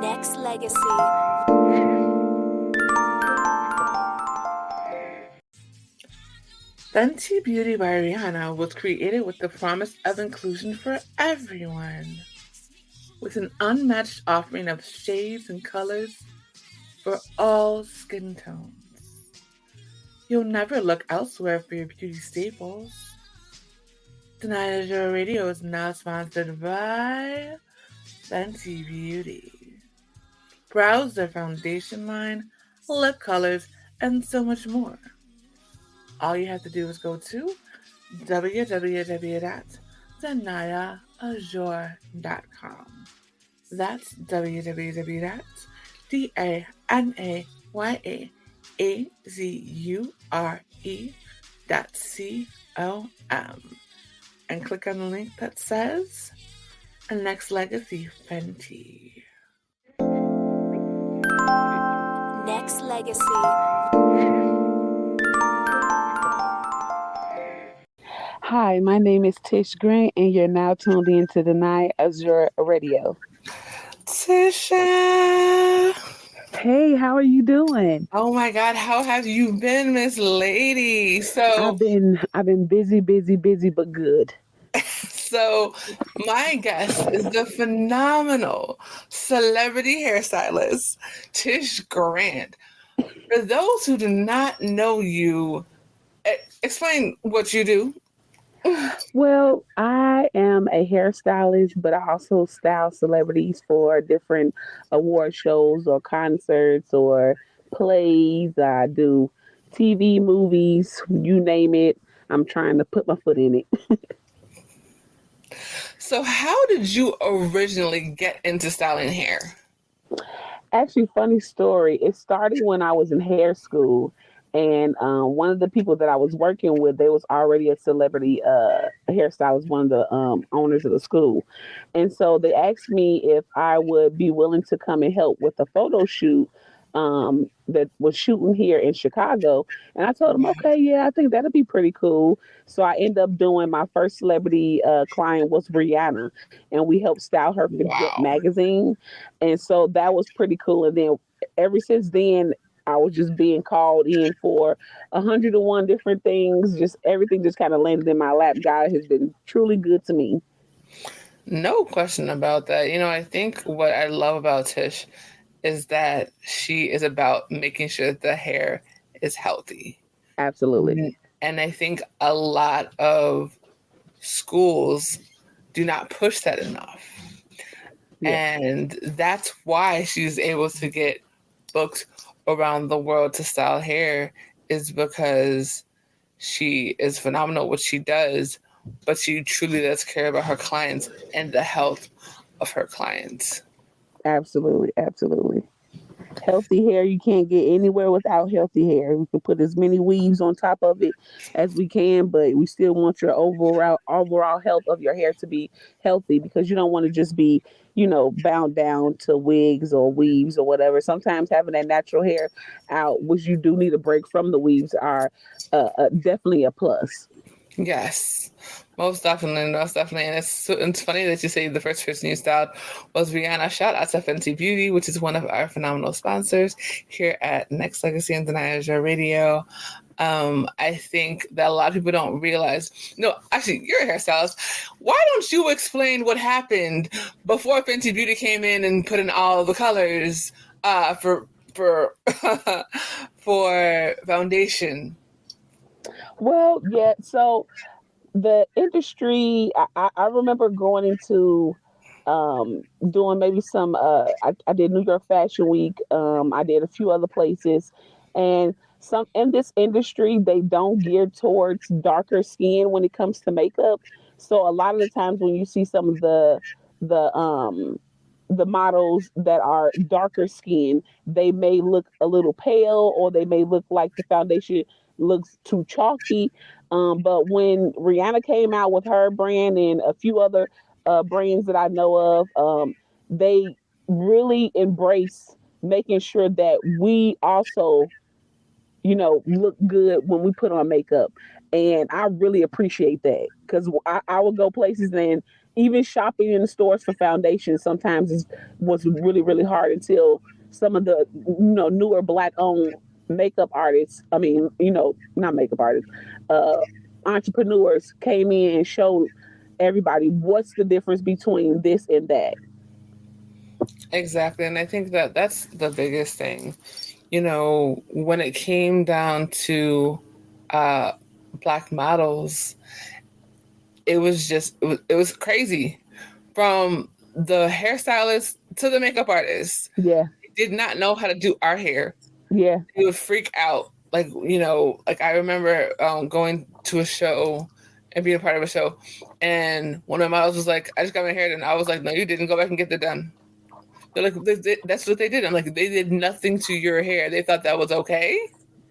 Nexxlegacy. Fenty Beauty by Rihanna was created with the promise of inclusion for everyone, with an unmatched offering of shades and colors for all skin tones. You'll never look elsewhere for your beauty staples. Danaya Azure Radio is now sponsored by Fenty Beauty. Browse their foundation line, lip colors, and so much more. All you have to do is go to www.danayaazure.com. That's www.danayaazure.com. And click on the link that says Nexxlegacy Fenty. Nexxlegacy. Hi, my name is Tish Grant, and you're now tuned in to Danaya Azure Radio. Tisha! Hey, how are you doing? Oh my God, how have you been, Miss Lady? I've been busy, but good. So my guest is the phenomenal celebrity hairstylist, Tish Grant. For those who do not know you, explain what you do. Well, I am a hairstylist, but I also style celebrities for different award shows or concerts or plays. I do TV, movies, you name it. I'm trying to put my foot in it. So how did you originally get into styling hair? Actually, funny story. It started when I was in hair school, and one of the people that I was working with, they was already a celebrity hairstylist, one of the owners of the school, and so they asked me if I would be willing to come and help with a photo shoot that was shooting here in Chicago, and I told them, okay, yeah, I think that'd be pretty cool. So I ended up doing my first celebrity client was Rihanna, and we helped style her for Jet Wow. magazine, and so that was pretty cool. And then ever since then, I was just being called in for 101 different things. Just everything just kind of landed in my lap. God has been truly good to me. No question about that. I think what I love about Tish is that she is about making sure that the hair is healthy. Absolutely. And I think a lot of schools do not push that enough. Yes. And that's why she's able to get booked around the world to style hair, is because she is phenomenal at what she does, but she truly does care about her clients and the health of her clients. Absolutely. Absolutely. Healthy hair, you can't get anywhere without healthy hair. We can put as many weaves on top of it as we can, but we still want your overall health of your hair to be healthy, because you don't want to just be, bound down to wigs or weaves or whatever. Sometimes having that natural hair out, which you do need a break from the weaves, are definitely a plus. Yes, most definitely, most definitely. And it's funny that you say the first person you styled was Rihanna. Shout out to Fenty Beauty, which is one of our phenomenal sponsors here at Nexxlegacy and Danaya Radio. I think that a lot of people don't realize. No, actually, you're a hairstylist. Why don't you explain what happened before Fenty Beauty came in and put in all the colors for for foundation? Well, yeah. So the industry, I remember going into doing maybe some I did New York Fashion Week. I did a few other places, and some in this industry they don't gear towards darker skin when it comes to makeup. So a lot of the times when you see some of the the models that are darker skin, they may look a little pale, or they may look like the foundation looks too chalky. But when Rihanna came out with her brand and a few other brands that I know of, they really embrace making sure that we also, look good when we put on makeup. And I really appreciate that, because I would go places and even shopping in the stores for foundation sometimes was really really hard until some of the newer black owned makeup artists. I mean, not makeup artists, uh, entrepreneurs came in and showed everybody what's the difference between this and that. Exactly. And I think that that's the biggest thing. When it came down to uh, black models, it was crazy. From the hairstylist to the makeup artist, Yeah, they did not know how to do our hair. yeah, They would freak out. Like I remember going to a show and being a part of a show, and one of my models was like, "I just got my hair done." I was like, "No, you didn't. Go back and get it done." They're like, "That's what they did." I'm like, "They did nothing to your hair. They thought that was okay.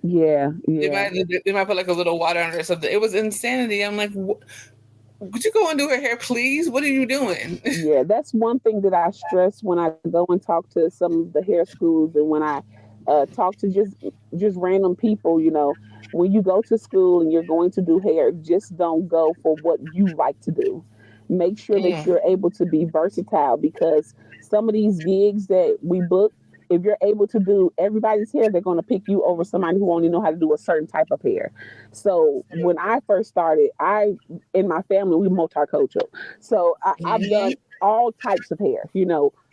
yeah, They yeah. might they might put like a little water on it or something." It was insanity. I'm like, "Would you go and do her hair, please? What are you doing?" Yeah, that's one thing that I stress when I go and talk to some of the hair schools, and when I talk to just random people. When you go to school and you're going to do hair, just don't go for what you like to do. Make sure that Mm, you're able to be versatile, because some of these gigs that we book, if you're able to do everybody's hair, they're going to pick you over somebody who only know how to do a certain type of hair. So when I first started, I in my family we multicultural. So I've mhm. done all types of hair,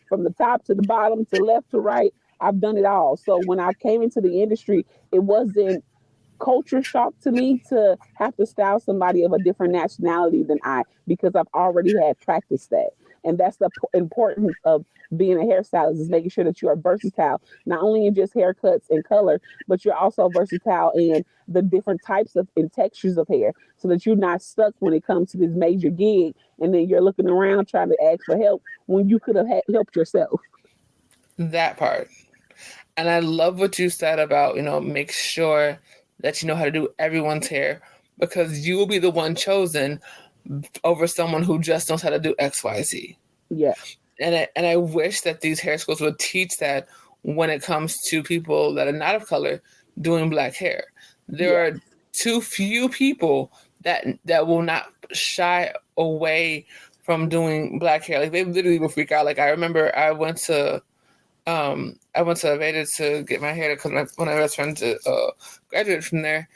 from the top to the bottom to left to right. I've done it all. So when I came into the industry, it wasn't culture shock to me to have to style somebody of a different nationality than I, because I've already had practiced that. And that's the importance of being a hairstylist, is making sure that you are versatile, not only in just haircuts and color, but you're also versatile in the different types of and textures of hair, so that you're not stuck when it comes to this major gig and then you're looking around trying to ask for help when you could have helped yourself. That part. And I love what you said about, make sure that you know how to do everyone's hair, because you will be the one chosen over someone who just knows how to do XYZ. Yeah, And I wish that these hair schools would teach that when it comes to people that are not of color doing black hair. There yeah. are too few people that will not shy away from doing black hair. Like they literally will freak out. Like I remember I went to Vegas to get my hair because one of my best friends graduated from there,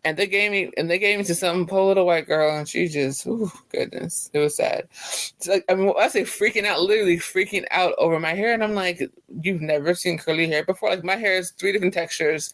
and they gave me to some poor little white girl, and she just, goodness, it was sad. It's like, I mean, when I say freaking out, literally freaking out over my hair, and I'm like, you've never seen curly hair before. Like my hair is three different textures.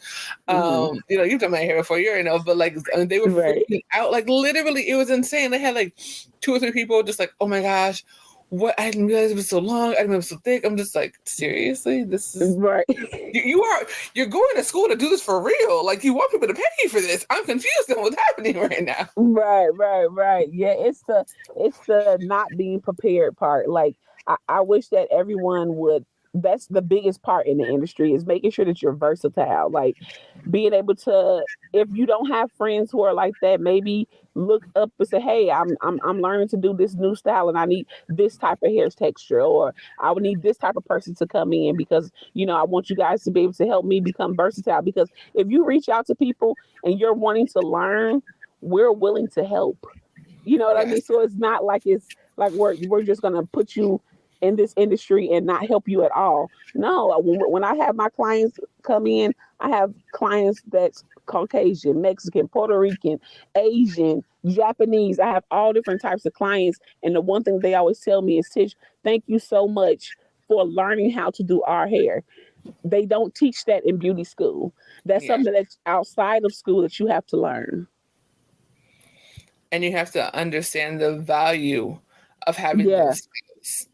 Hmm. You've done my hair before, you already know, but like, I mean, they were Right. freaking out. Like literally, it was insane. They had like two or three people just like, oh my gosh, what, I didn't realize it was so long. I didn't know it was so thick. I'm just like, seriously, this is Right. you're going to school to do this for real. Like you want people to pay you for this. I'm confused on what's happening right now. Right, right, right. Yeah, it's the not being prepared part. Like I wish that everyone would. That's the biggest part in the industry, is making sure that you're versatile. Like being able to, if you don't have friends who are like that, maybe look up and say, "Hey, I'm learning to do this new style, and I need this type of hair texture, or I would need this type of person to come in, because I want you guys to be able to help me become versatile." Because if you reach out to people and you're wanting to learn, we're willing to help. You know what I mean? Yes. So it's not like it's like we're just gonna put you in this industry and not help you at all. No, when I have my clients come in, I have clients that's Caucasian, Mexican, Puerto Rican, Asian, Japanese. I have all different types of clients, and the one thing they always tell me is, Tish, thank you so much for learning how to do our hair. They don't teach that in beauty school. That's Yeah. something that's outside of school that you have to learn. And you have to understand the value of having Yeah, those skills.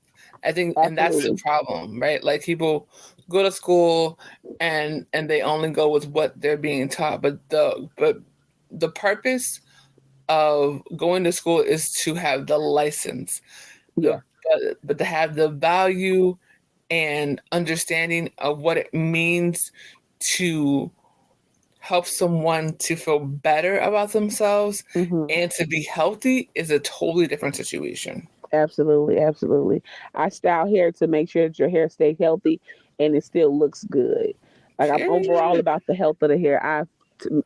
I think, and that's the absolutely. problem, right? Like people go to school and they only go with what they're being taught, but the purpose of going to school is to have the license, Yeah. but to have the value and understanding of what it means to help someone to feel better about themselves Hmm. and to be healthy is a totally different situation. Absolutely, absolutely. I style hair to make sure that your hair stay healthy and it still looks good. Like I'm overall Period. about the health of the hair.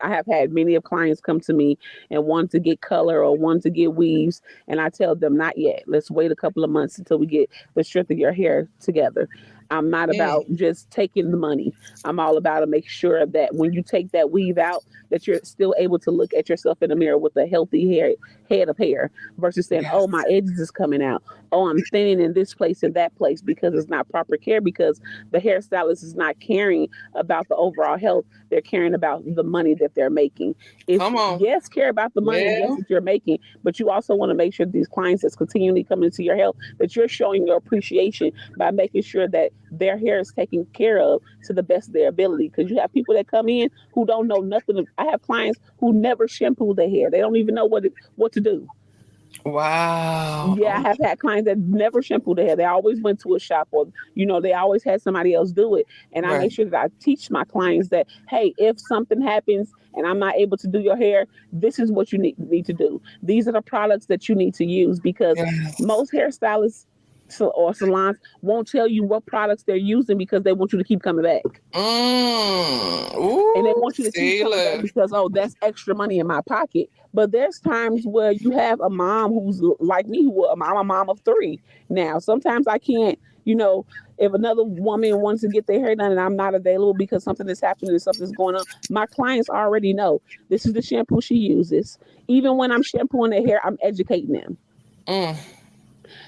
I have had many of clients come to me and want to get color or want to get weaves, and I tell them not yet. Let's wait a couple of months until we get the strength of your hair together. I'm not about Mm, just taking the money. I'm all about to make sure that when you take that weave out, that you're still able to look at yourself in the mirror with a healthy head of hair versus saying, "Oh, yes. my edges is coming out. Oh, I'm thinning in this place and that place," because it's not proper care. Because the hairstylist is not caring about the overall health. They're caring about the money that they're making. It's Come on. yes, care about the money, yes, Well, that you're making, but you also want to make sure these clients that's continually coming into your health that you're showing your appreciation by making sure that their hair is taken care of to the best of their ability. Because you have people that come in who don't know nothing. I have clients who never shampoo their hair. They don't even know what to do. wow. Yeah, I Oh, have had clients that never shampooed their hair. They always went to a shop, or they always had somebody else do it. And I make right. sure that I teach my clients that, hey, if something happens and I'm not able to do your hair, this is what you need to do. These are the products that you need to use, because Yes. most hairstylists or salons won't tell you what products they're using because they want you to keep coming back. And they Ooh, want you to keep coming back Sailor. because, oh, that's extra money in my pocket. But there's times where you have a mom who's like me, I'm a mom of three now. Sometimes I can't, if another woman wants to get their hair done and I'm not available because something is happening and something's going on, my clients already know this is the shampoo she uses. Even when I'm shampooing their hair, I'm educating them. Mm.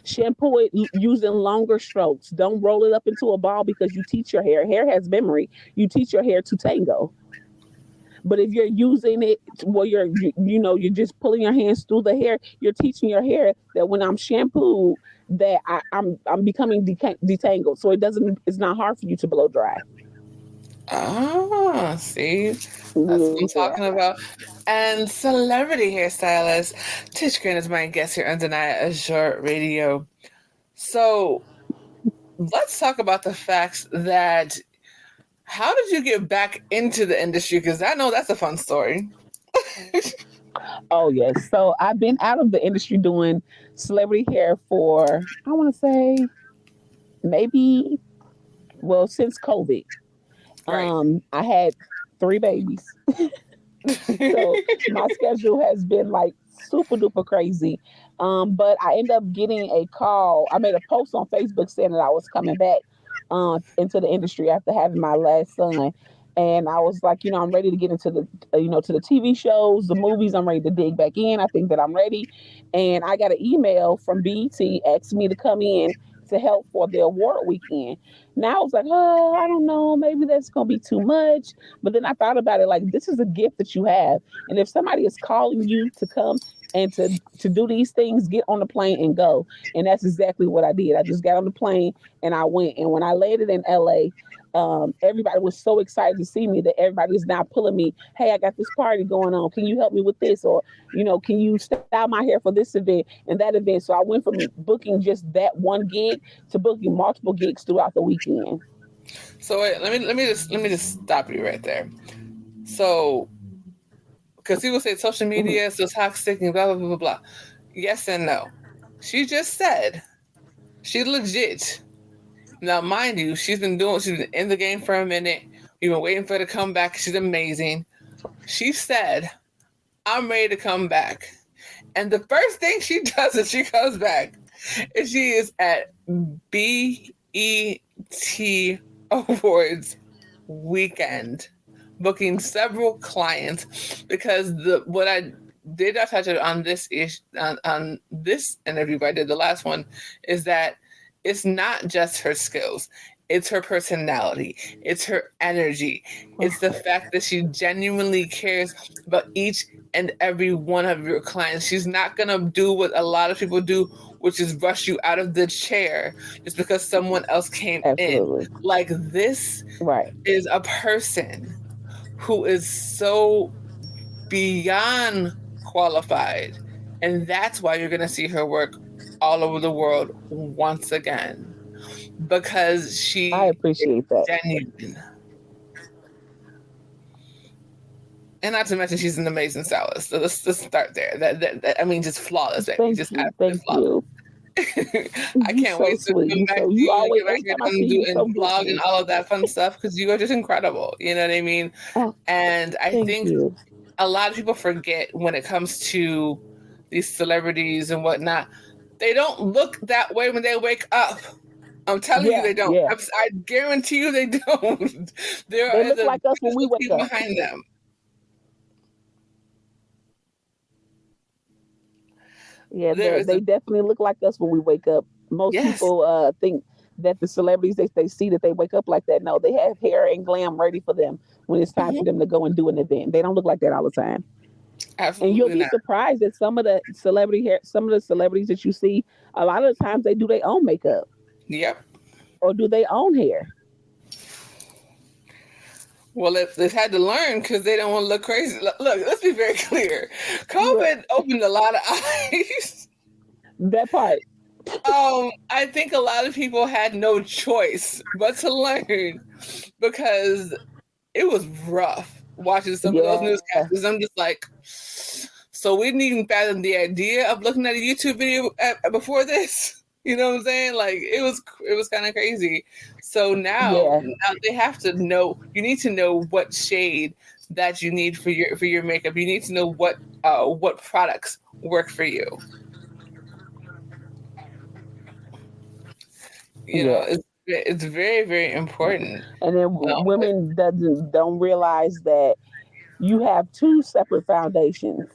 Shampoo it using longer strokes. Don't roll it up into a ball, because you teach your hair. Hair has memory. You teach your hair to tango. But if you're using it where you're just pulling your hands through the hair, you're teaching your hair that when I'm shampooed, that I'm becoming detangled, so it's not hard for you to blow dry. Ah, see, that's what I'm Yeah. talking about. And celebrity hairstylist Tish Green is my guest here on Danaya Azure Radio. So let's talk about the facts that how did you get back into the industry? Because I know that's a fun story. Oh yes. So I've been out of the industry doing celebrity hair for, I want to say, maybe, well, since COVID. Right. I had three babies. So my schedule has been like super duper crazy. But I ended up getting a call. I made a post on Facebook saying that I was coming back into the industry after having my last son. And I was like, I'm ready to get into to the TV shows, the movies. I'm ready to dig back in. I think that I'm ready. And I got an email from BET asking me to come in to help for the award weekend. Now I was like, oh, I don't know, maybe that's gonna be too much. But then I thought about it, like, this is a gift that you have. And if somebody is calling you to come and to do these things, get on the plane and go. And that's exactly what I did. I just got on the plane and I went. And when I landed in LA, everybody was so excited to see me that everybody is now pulling me. Hey, I got this party going on. Can you help me with this? Or, can you style my hair for this event and that event? So I went from booking just that one gig to booking multiple gigs throughout the weekend. So wait, let me just stop you right there. So because people say social Mhm. media is so toxic and blah blah blah blah blah. Yes and no. She just said she legit. Now, mind you, she's been in the game for a minute. We've been waiting for her to come back. She's amazing. She said, "I'm ready to come back." And the first thing she does is she comes back, and she is at BET Awards weekend, booking several clients because the what I did not touch it on this ish on this interview, but I did the last one, is that it's not just her skills. It's her personality. It's her energy. It's the fact that she genuinely cares about each and every one of your clients. She's not going to do what a lot of people do, which is rush you out of the chair just because someone else came in. Absolutely. Like, this Right. is a person who is so beyond qualified. And that's why you're going to see her work all over the world once again, because I she is appreciate that. genuine. And not to mention, she's an amazing stylist. So let's just start there. That I mean, just flawless, baby. Thank Just you. absolutely Thank flawless. you. I You can't so wait to sweet. come You back so to you you and always get back every here time I see and you, do you're so and good to vlog and me. all of that fun stuff because you are just incredible. You know what I mean? Oh, And I thank think you. a lot of people forget when it comes to these celebrities and whatnot, they don't look that way when they wake up. I'm telling you, Yeah, they don't. yeah. I guarantee you, they don't. They There is look a like us when we beautiful wake team up. behind them. Yeah, There is a they definitely look like us when we wake up. Most yes. people think that the celebrities they see that they wake up like that. No, they have hair and glam ready for them when it's time for Mhm. them to go and do an event. They don't look like that all the time. And you'll Absolutely be not. surprised that some of the celebrities that you see, a lot of the times they do their own makeup Yep. or do their own hair. Well, they've had to learn because they don't want to look crazy. Look, let's be very clear. Right. COVID opened a lot of eyes. That part. I think a lot of people had no choice but to learn because it was rough watching some of those Yeah. newscasters. I'm just like, so we didn't even fathom the idea of looking at a YouTube video before this. You know what I'm saying? Like it was kind of crazy. So Yeah. now they have to know. You need to know what shade that you need for your makeup. You need to know what products work for you. You know, Yeah. it's very very important. And then But, women doesn't don't realize that you have two separate foundations.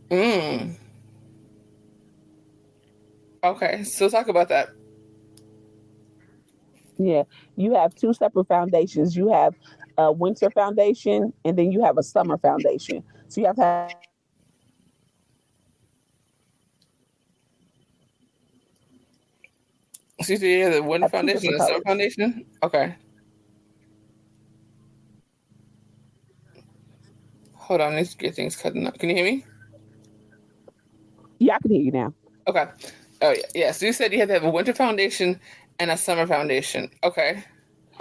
mm, okay, so talk about that. Yeah, you have two separate foundations. You have a winter foundation, and then you have a summer foundation. So you have to have two separate colors. Excuse me, yeah, the winter foundation and the summer foundation. Okay, hold on, let's get things cutting up. Can you hear me? Yeah, I can hear you now. Okay. Oh yeah, yeah. So you said you had to have a winter foundation and a summer foundation. Okay.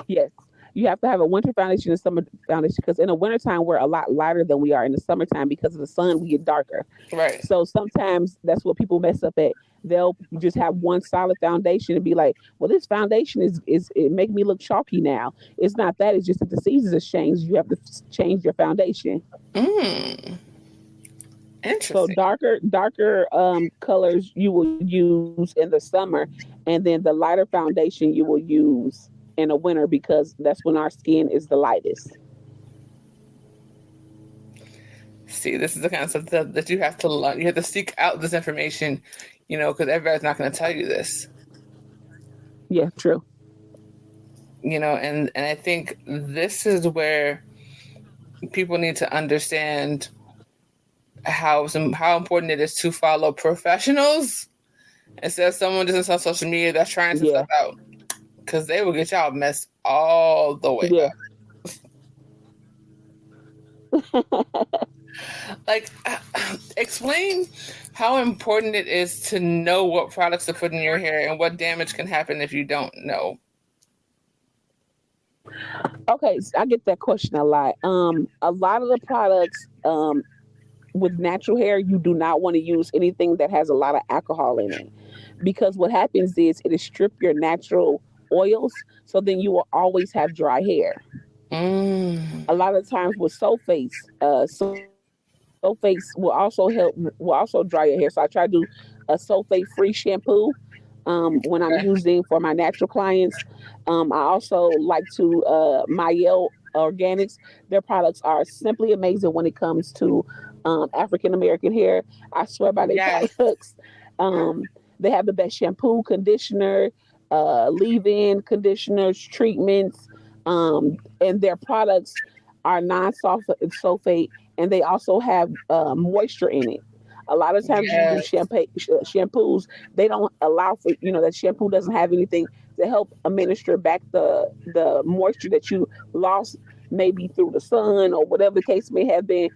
Yes, you have to have a winter foundation and summer foundation because in the wintertime we're a lot lighter than we are in the summertime because of the sun. We get darker. Right. So sometimes that's what people mess up at. They'll just have one solid foundation and be like, "Well, this foundation is it make me look chalky now." It's not that. It's just that the seasons have changed. You have to change your foundation. Mm, So interesting. darker colors you will use in the summer, and then the lighter foundation you will use in the winter because that's when our skin is the lightest. See, this is the kind of stuff that you have to learn. You have to seek out this information, because everybody's not going to tell you this, Yeah, true. and I think this is where people need to understand how important it is to follow professionals instead of someone just on social media that's trying to stuff Yeah, out because they will get y'all messed all the way yeah. up. Like, explain how important it is to know what products to put in your hair and what damage can happen if you don't know. Okay, so I get that question a lot of the products with natural hair, you do not want to use anything that has a lot of alcohol in it because what happens is it'll strip your natural oils, so then you will always have dry hair. Mm, A lot of times with sulfates will also dry your hair. So I try to do a sulfate free shampoo when I'm okay. using for my natural clients. I also like to Mayel Organics. Their products are simply amazing when it comes to African American hair. I swear by their Yes. products. They have the best shampoo, conditioner, leave-in conditioners, treatments, and their products are non-sulfate, and they also have moisture in it. A lot of times you do Yes. shampoos, they don't allow for that shampoo doesn't have anything to help administer back the moisture that you lost maybe through the sun or whatever the case may have been.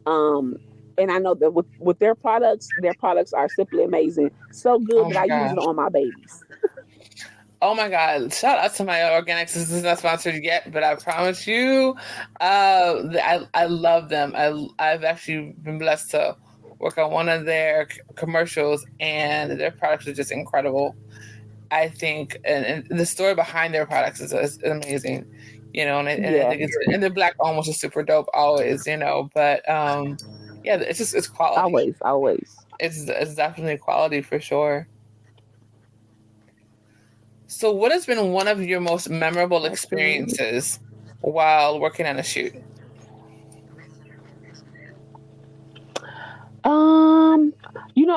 Um, and I know that with their products are simply amazing. So good Oh that my I use it gosh. on my babies. Oh my God. Shout out to my organics. This is not sponsored yet, but I promise you, I love them. I've actually been blessed to work on one of their commercials, and their products are just incredible. I think, and the story behind their products is amazing, and I Yeah, think and the black almost is super dope always, but yeah, it's quality. always, always. It's definitely quality for sure. So, what has been one of your most memorable Absolutely. experiences while working on a shoot? Um,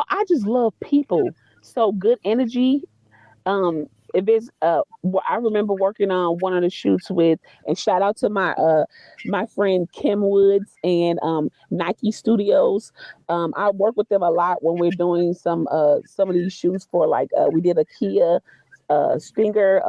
I just love people. So good energy. If it's I remember working on one of the shoots with, and shout out to my friend Kim Woods and Nike Studios. I work with them a lot when we're doing some of these shoots for, like, we did a Kia Stinger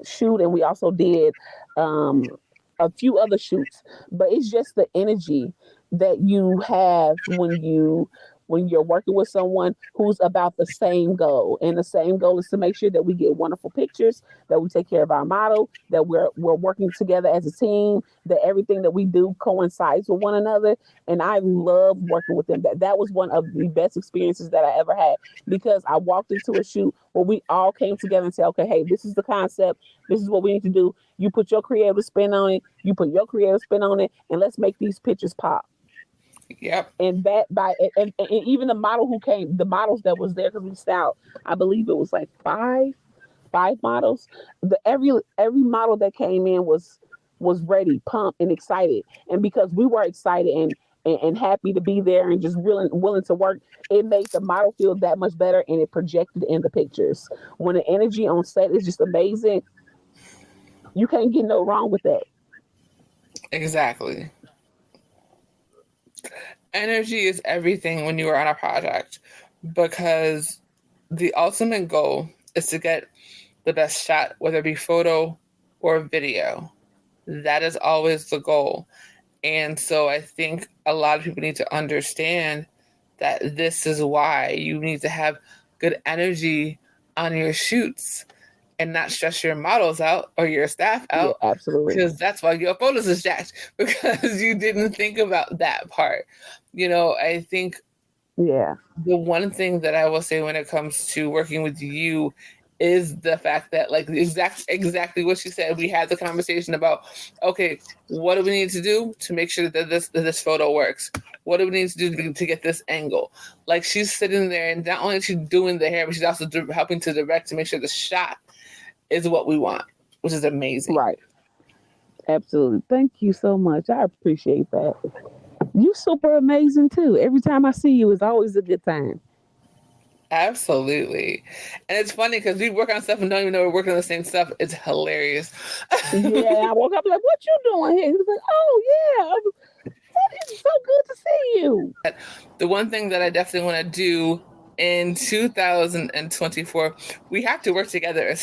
shoot, and we also did um a few other shoots. But it's just the energy that you have when you're working with someone who's about the same goal. And the same goal is to make sure that we get wonderful pictures, that we take care of our model, that we're working together as a team, that everything that we do coincides with one another. And I love working with them. That was one of the best experiences that I ever had, because I walked into a shoot where we all came together and said, okay, hey, this is the concept. This is what we need to do. You put your creative spin on it. You put your creative spin on it, and let's make these pictures pop. Yep. And that by and even the model who came, the models that was there, because we styled, I believe it was like five models. The every model that came in was ready, pumped, and excited. And because we were excited and happy to be there and just willing to work, it made the model feel that much better, and it projected in the pictures. When the energy on set is just amazing, you can't get no wrong with that. Exactly. Energy is everything when you are on a project, because the ultimate goal is to get the best shot, whether it be photo or video. That is always the goal. And so I think a lot of people need to understand that this is why you need to have good energy on your shoots and not stress your models out or your staff Yeah, out, absolutely. because that's why your photos is jacked because you didn't think about that part. I think Yeah, the one thing that I will say when it comes to working with you is the fact that, like, exactly what she said, we had the conversation about, okay, what do we need to do to make sure that this photo works? What do we need to do to get this angle? Like, she's sitting there, and not only is she doing the hair, but she's also helping to direct to make sure the shot is what we want, which is amazing. right. Absolutely. Thank you so much. I appreciate that. You super amazing too. Every time I see you, it's always a good time. Absolutely. And it's funny because we work on stuff and don't even know we're working on the same stuff. It's hilarious. Yeah, I woke up like, "What you doing here?" He was like, "Oh yeah, that is so good to see you." The one thing that I definitely want to do in 2024, we have to work together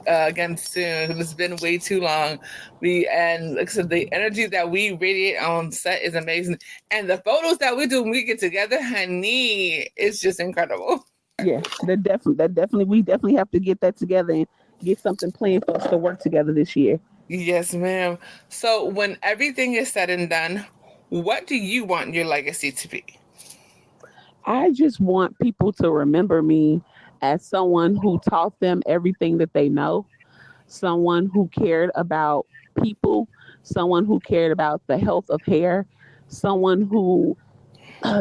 again soon. It's been way too long. And like I said, the energy that we radiate on set is amazing, and the photos that we do when we get together, honey, it's just incredible. Yeah, we definitely have to get that together and get something planned for us to work together this year. Yes, ma'am. So, when everything is said and done, what do you want your legacy to be? I just want people to remember me as someone who taught them everything that they know, someone who cared about people, someone who cared about the health of hair, someone who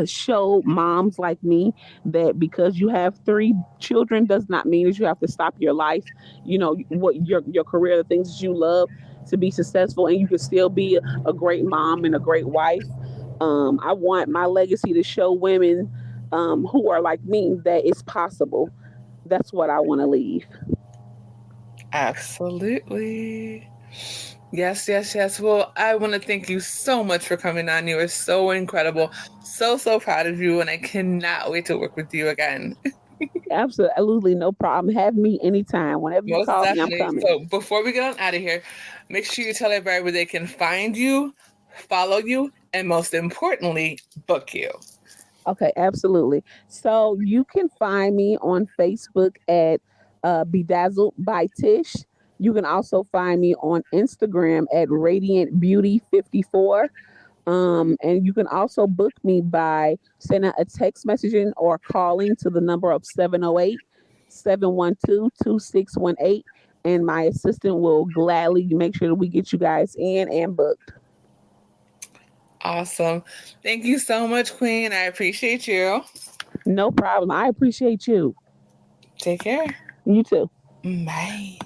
show moms like me that because you have three children does not mean that you have to stop your life. What your career, the things that you love, to be successful, and you can still be a great mom and a great wife. I want my legacy to show women who are like me that it's possible. That's what I want to leave. Absolutely. Yes, yes, yes. Well, I want to thank you so much for coming on. You are so incredible. So, so proud of you. And I cannot wait to work with you again. Absolutely no problem. Have me anytime. Whenever you Most call me, I'm definitely. coming. So, before we get on out of here, make sure you tell everybody where they can find you, follow you, and most importantly, book you. Okay, absolutely. So you can find me on Facebook at Bedazzled by Tish. You can also find me on Instagram at Radiant Beauty 54. And you can also book me by sending a text messaging or calling to the number of 708-712-2618. And my assistant will gladly make sure that we get you guys in and booked. Awesome. Thank you so much, Queen. I appreciate you. No problem. I appreciate you. Take care. You too. Bye.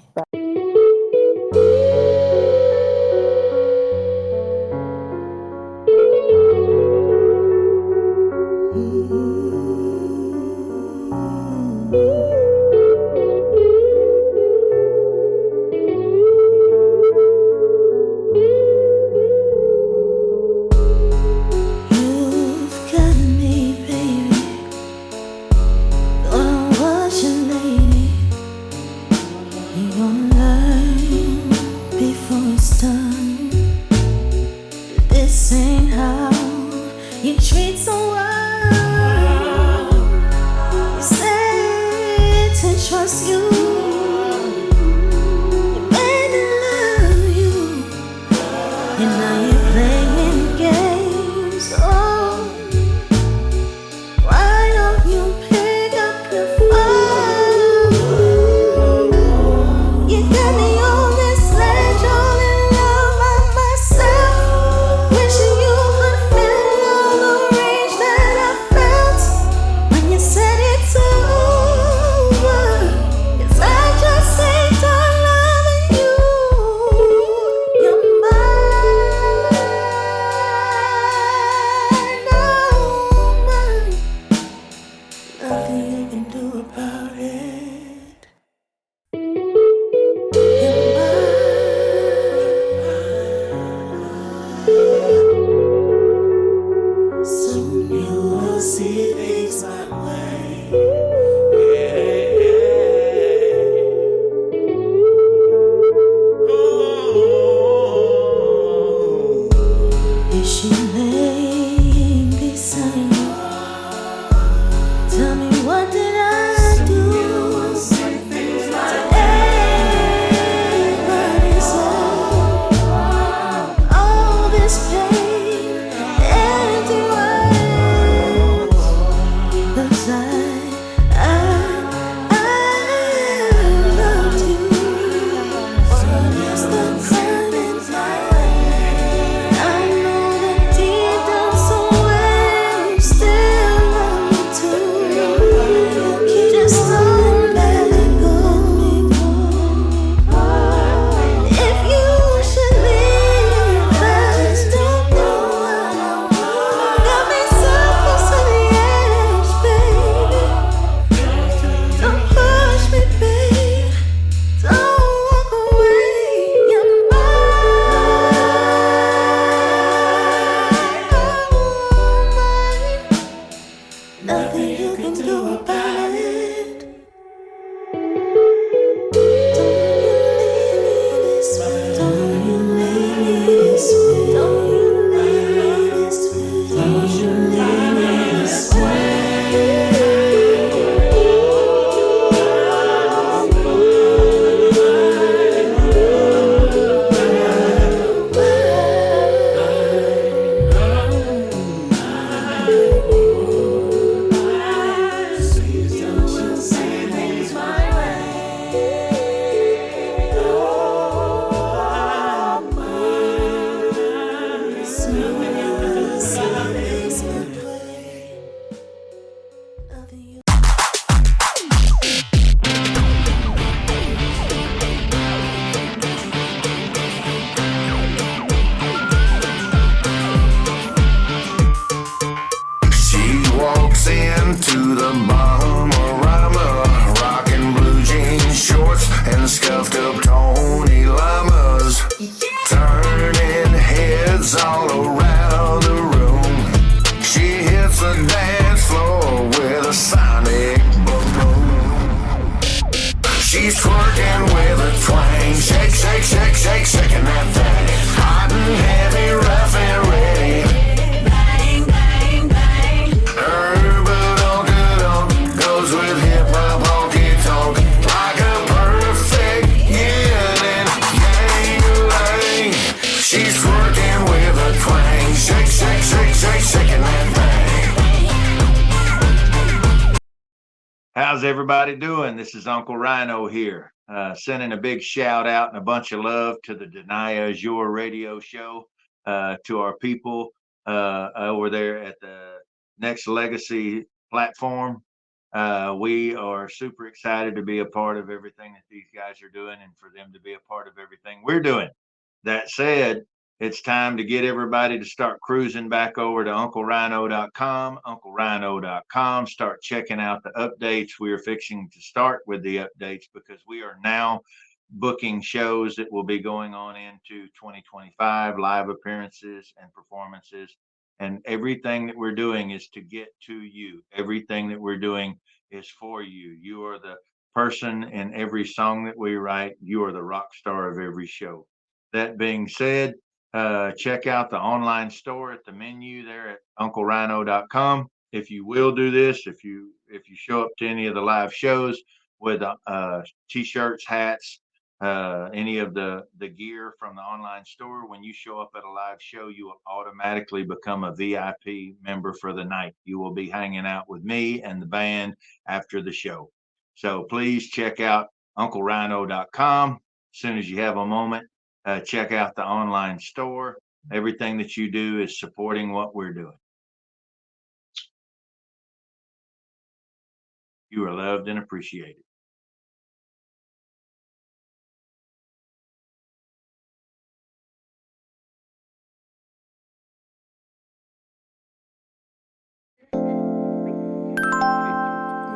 You've got me, baby. Gonna watch you, lady. You gonna learn before it's done. This ain't how you treat someone. You said to trust you. You made me love you. And now you're playing games. Oh, why don't you pick up your phone? You got me on this ledge, all in love by myself. Wishing you could feel all the rage that I felt when you said it's over. 'Cause I just ain't done loving you. You're mine, oh mine. Nothing you can do about it. You're mine. Soon you will see things my way. Is she laying beside you? Tell me, what did I do to everybody say all this pain, empty words? 'Cause I loved you. What is the burning light? I know that deep down somewhere you still love me too. Just don't let go. If you should leave, please don't know what I want. Got me so close to the edge, baby. Don't push me, babe. Don't walk away. You're mine. Nothing you can do about it. Don't you leave me this way. Don't you leave me this way. Don't you leave me this way. She walks into the Bahama, rocking blue jean shorts and scuffed up Tony Llamas, turning heads all around the room. She hits the dance floor with a sonic boom. She's twerking with a twang, shake, shake, shake, shake, shaking that thing, hot and heavy, rough and ready. Goes with hip hop, honky tonk, like a perfect yin and yang. She's twerking with a twang, shake, How's everybody doing? This is Uncle Rhino here, sending a big shout out and a bunch of love to the Danaya Azure radio show, to our people over there at the Nexxlegacy platform. We are super excited to be a part of everything that these guys are doing and for them to be a part of everything we're doing. That said, it's time to get everybody to start cruising back over to UncleRhino.com, UncleRhino.com. Start checking out the updates. We are fixing to start with the updates because we are now booking shows that will be going on into 2025, live appearances and performances. And everything that we're doing is to get to you. Everything that we're doing is for you. You are the person in every song that we write. You are the rock star of every show. That being said, check out the online store at the menu there at UncleRhino.com. If you will do this, if you show up to any of the live shows with t-shirts, hats, any of the gear from the online store, when you show up at a live show, you will automatically become a VIP member for the night. You will be hanging out with me and the band after the show. So please check out UncleRhino.com as soon as you have a moment. Check out the online store. Everything that you do is supporting what we're doing. You are loved and appreciated.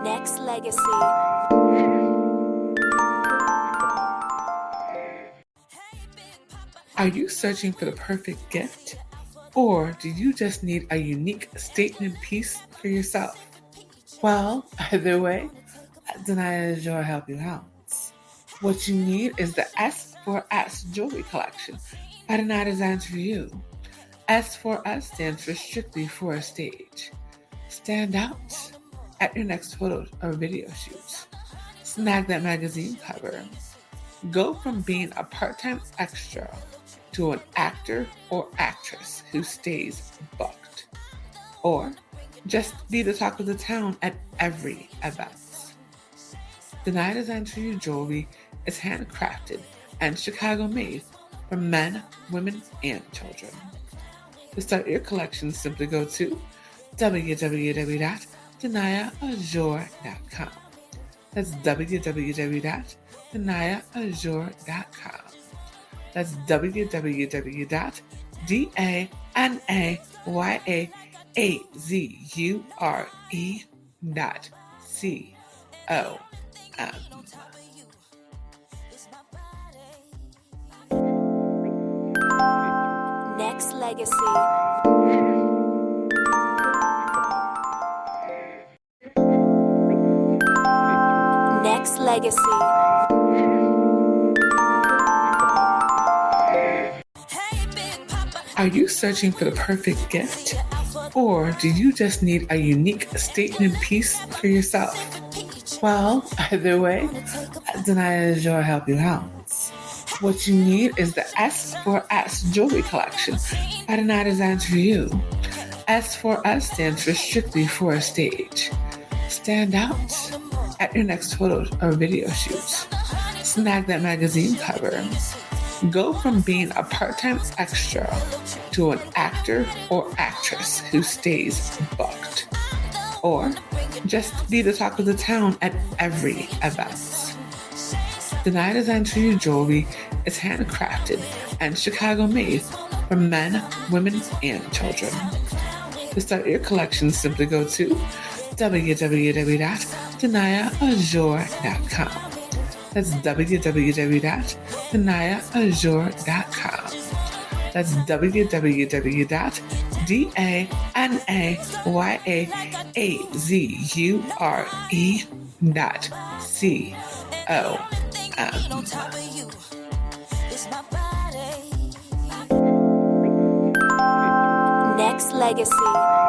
Nexxlegacy. Are you searching for the perfect gift? Or do you just need a unique statement piece for yourself? Well, either way, Danaya Azure help you out. What you need is the S4S jewelry collection by Danaya Designs for You. S4S stands for strictly for a stage. Stand out at your next photo or video shoot. Snag that magazine cover. Go from being a part-time extra to an actor or actress who stays booked. Or just be the talk of the town at every event. Danaya Designs for You jewelry is handcrafted and Chicago made for men, women, and children. To start your collection, simply go to www.danayaazure.com. That's www.danayaazure.com. That's www.danayaazure.com. Nexxlegacy. Nexxlegacy. Are you searching for the perfect gift? Or do you just need a unique statement piece for yourself? Well, either way, Danaya Azure help you out. What you need is the S4S jewelry collection by Danaya Designs for You. S4S stands for strictly for a stage. Stand out at your next photo or video shoot. Snag that magazine cover. Go from being a part-time extra to an actor or actress who stays booked. Or just be the talk of the town at every event. Danaya Designs for You jewelry is handcrafted and Chicago made for men, women, and children. To start your collection, simply go to www.danayaazure.com. That's www.danayaazure.com. That's www.danayaazure.com. Nexxlegacy.